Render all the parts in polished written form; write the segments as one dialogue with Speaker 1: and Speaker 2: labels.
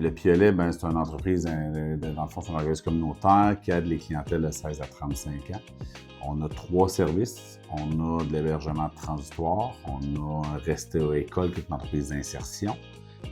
Speaker 1: Le Piolet, ben, c'est une entreprise, dans le fond, c'est un organisme communautaire qui aide les clientèles de 16 à 35 ans. On a 3 services. On a de l'hébergement transitoire, on a un Restéo-École, qui est une entreprise d'insertion,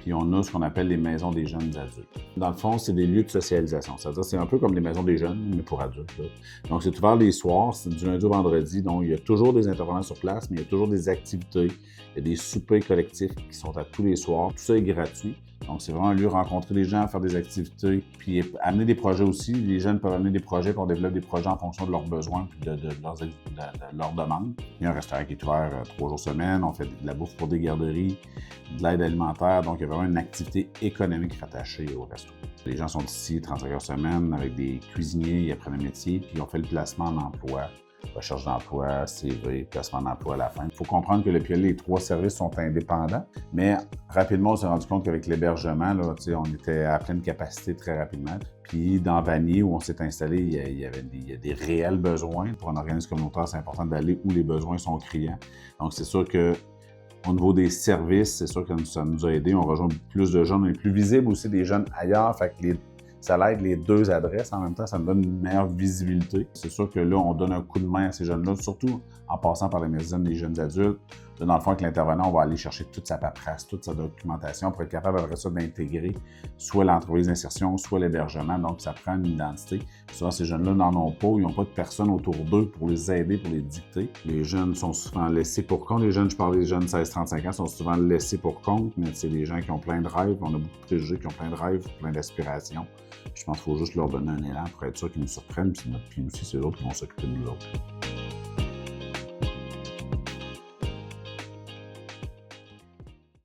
Speaker 1: puis on a ce qu'on appelle les maisons des jeunes adultes. Dans le fond, c'est des lieux de socialisation. C'est-à-dire, c'est un peu comme les maisons des jeunes, mais pour adultes, là. Donc, c'est ouvert les soirs, c'est du lundi au vendredi. Donc, il y a toujours des intervenants sur place, mais il y a toujours des activités. Il y a des soupers collectifs qui sont à tous les soirs. Tout ça est gratuit. Donc, c'est vraiment un lieu où rencontrer les gens, faire des activités, puis amener des projets aussi. Les jeunes peuvent amener des projets, puis on développe des projets en fonction de leurs besoins et de leurs demandes. Il y a un restaurant qui est ouvert 3 jours semaine. On fait de la bouffe pour des garderies, de l'aide alimentaire. Donc, il y a vraiment une activité économique rattachée au resto. Les gens sont ici 35 heures semaine avec des cuisiniers, ils apprennent le métier, puis on fait le placement en emploi. Recherche d'emploi, CV, placement d'emploi à la fin. Il faut comprendre que le Piolet, les 3 services sont indépendants, mais rapidement, on s'est rendu compte qu'avec l'hébergement, là, on était à pleine capacité très rapidement. Puis dans Vanier, où on s'est installé, il y a des réels besoins. Pour un organisme communautaire, c'est important d'aller où les besoins sont criants. Donc, c'est sûr que au niveau des services, c'est sûr que ça nous a aidé. On rejoint plus de jeunes. On est plus visible aussi des jeunes ailleurs. Fait que ça aide les 2 adresses en même temps, ça nous donne une meilleure visibilité. C'est sûr que là, on donne un coup de main à ces jeunes-là, surtout en passant par les maisons des jeunes adultes. Là, dans le fond, avec l'intervenant, on va aller chercher toute sa paperasse, toute sa documentation pour être capable après ça d'intégrer soit l'entreprise d'insertion, soit l'hébergement. Donc, ça prend une identité. Souvent, ces jeunes-là n'en ont pas, ils n'ont pas de personne autour d'eux pour les aider, pour les dicter. Les jeunes sont souvent laissés pour compte. Les jeunes, je parle des jeunes 16-35 ans, sont souvent laissés pour compte, mais c'est des gens qui ont plein de rêves. On a beaucoup de préjugés qui ont plein de rêves, plein d'aspirations. Je pense qu'il faut juste leur donner un élan pour être sûr qu'ils nous surprennent, puis aussi c'est eux autres qui vont s'occuper de nous autres.